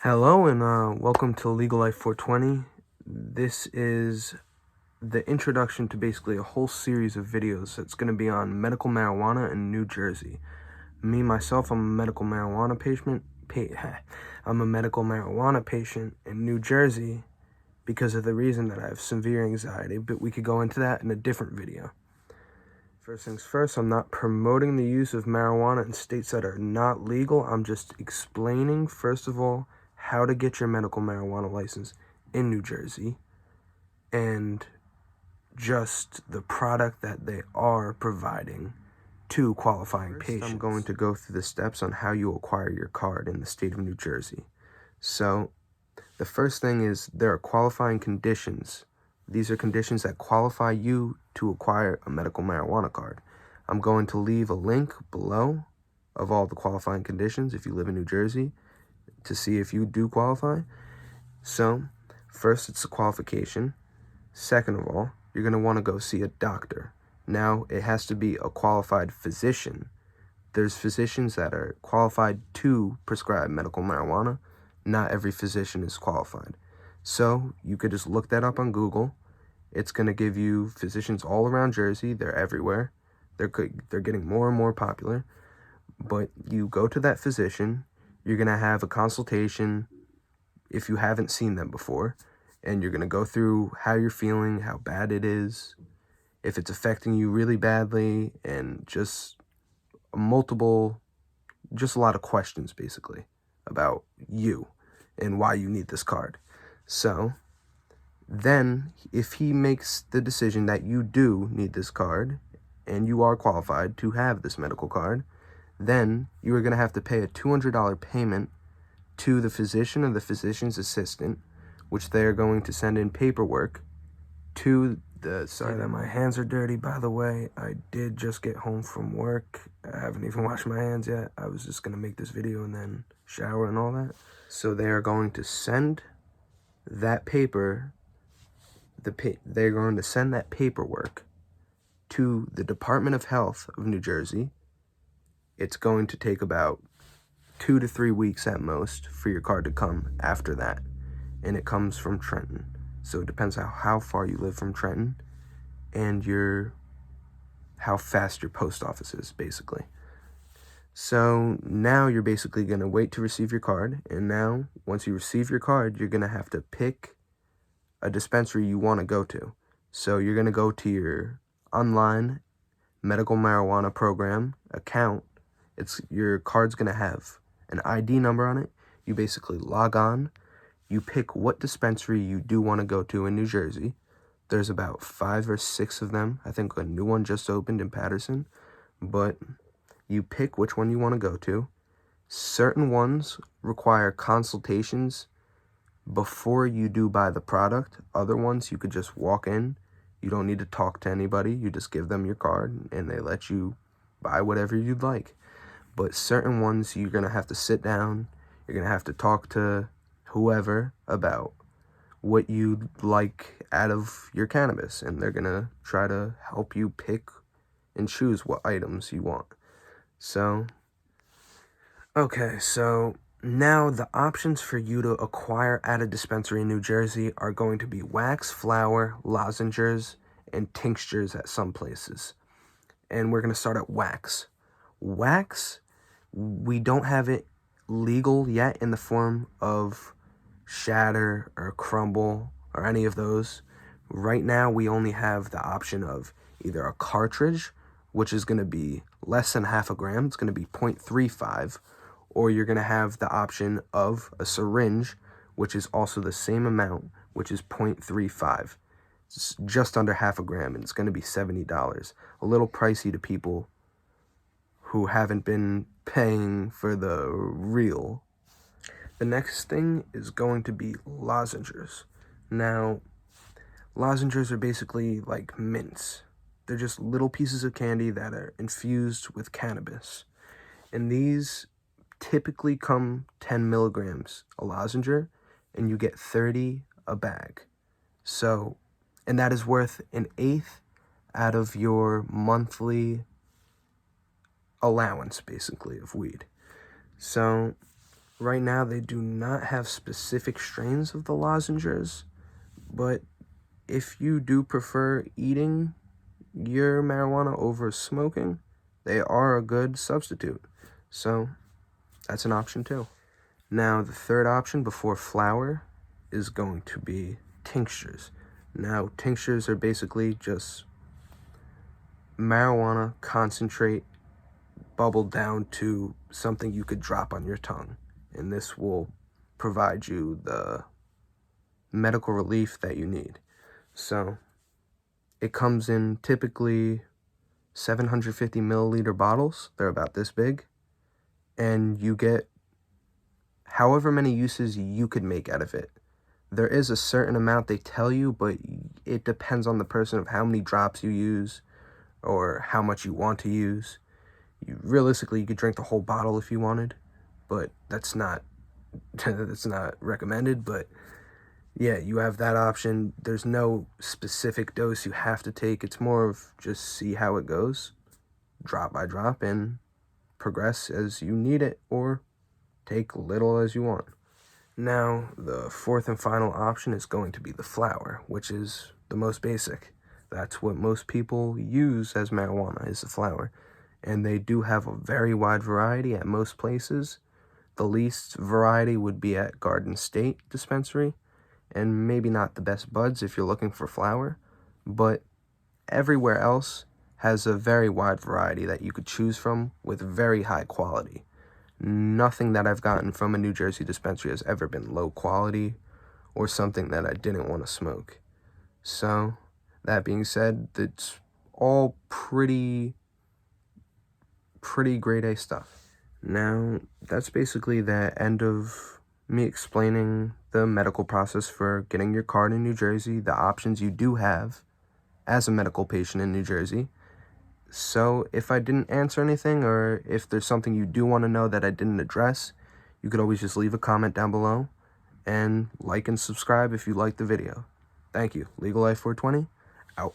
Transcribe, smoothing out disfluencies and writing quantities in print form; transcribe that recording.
Hello and welcome to Legal Life 420. This is the introduction to basically a whole series of videos that's going to be on medical marijuana in New Jersey. Me, myself, I'm a medical marijuana patient. I'm a medical marijuana patient in New Jersey because of the reason that I have severe anxiety, but we could go into that in a different video. First things first, I'm not promoting the use of marijuana in states that are not legal. I'm just explaining, first of all, how to get your medical marijuana license in New Jersey and just the product that they are providing to qualifying patients. I'm going to go through the steps on how you acquire your card in the state of New Jersey. So the first thing is there are qualifying conditions. These are conditions that qualify you to acquire a medical marijuana card. I'm going to leave a link below of all the qualifying conditions if you live in New Jersey to see if you do qualify. So, first it's a qualification. Second of all, you're going to want to go see a doctor. Now, it has to be a qualified physician. There's physicians that are qualified to prescribe medical marijuana. Not every physician is qualified. So, you could just look that up on Google. It's going to give you physicians all around Jersey. They're everywhere. They're getting more and more popular. But you go to that physician. You're going to have a consultation if you haven't seen them before. And you're going to go through how you're feeling, how bad it is, if it's affecting you really badly, and just a lot of questions, basically, about you and why you need this card. So then, if he makes the decision that you do need this card and you are qualified to have this medical card, then you are going to have to pay a $200 payment to the physician or the physician's assistant, which they are going to send in paperwork to the... Sorry that my hands are dirty, by the way. I did just get home from work. I haven't even washed my hands yet. I was just going to make this video and then shower and all that. So they are going to send that paper... They're going to send that paperwork to the Department of Health of New Jersey. It's going to take about 2 to 3 weeks at most for your card to come after that. And it comes from Trenton. So it depends on how far you live from Trenton and how fast your post office is, basically. So now you're basically going to wait to receive your card. And now, once you receive your card, you're going to have to pick a dispensary you want to go to. So you're going to go to your online medical marijuana program account. Your card's going to have an ID number on it. You basically log on. You pick what dispensary you do want to go to in New Jersey. There's about 5 or 6 of them. I think a new one just opened in Patterson. But you pick which one you want to go to. Certain ones require consultations before you do buy the product. Other ones, you could just walk in. You don't need to talk to anybody. You just give them your card, and they let you buy whatever you'd like. But certain ones, you're going to have to sit down. You're going to have to talk to whoever about what you'd like out of your cannabis, and they're going to try to help you pick and choose what items you want. So, okay, so now the options for you to acquire at a dispensary in New Jersey are going to be wax, flower, lozenges, and tinctures at some places. And we're going to start at wax. Wax, we don't have it legal yet in the form of shatter or crumble or any of those. Right now, we only have the option of either a cartridge, which is going to be less than half a gram. It's going to be 0.35. Or you're going to have the option of a syringe, which is also the same amount, which is 0.35. It's just under half a gram, and it's going to be $70. A little pricey to people who haven't been paying for the real. The next thing is going to be lozenges. Now, lozenges are basically like mints. They're just little pieces of candy that are infused with cannabis. And these typically come 10 milligrams a lozenge, and you get 30 a bag. So, and that is worth 1/8 out of your monthly allowance, basically, of weed. So Right now, they do not have specific strains of the lozenges, but if you do prefer eating your marijuana over smoking, they are a good substitute. So that's an option too. Now, the third option before flower is going to be tinctures. Now, tinctures are basically just marijuana concentrate bubbled down to something you could drop on your tongue, and this will provide you the medical relief that you need. So it comes in typically 750 milliliter bottles. They're about this big, and you get however many uses you could make out of it. There is a certain amount they tell you, but it depends on the person of how many drops you use or how much you want to use. Realistically, you could drink the whole bottle if you wanted, but that's not recommended. But yeah, you have that option. There's no specific dose you have to take. It's more of just see how it goes, drop by drop, and progress as you need it, or take little as you want. Now, the fourth and final option is going to be the flower, which is the most basic. That's what most people use as marijuana, is the flower. And they do have a very wide variety at most places. The least variety would be at Garden State Dispensary, and maybe not the best buds if you're looking for flower, but everywhere else has a very wide variety that you could choose from with very high quality. Nothing that I've gotten from a New Jersey dispensary has ever been low quality or something that I didn't want to smoke. So, that being said, it's all pretty grade A stuff. Now, that's basically the end of me explaining the medical process for getting your card in New Jersey, the options you do have as a medical patient in New Jersey. So if I didn't answer anything, or if there's something you do want to know that I didn't address, you could always just leave a comment down below, and like and subscribe if you liked the video. Thank you. Legal Life 420, out.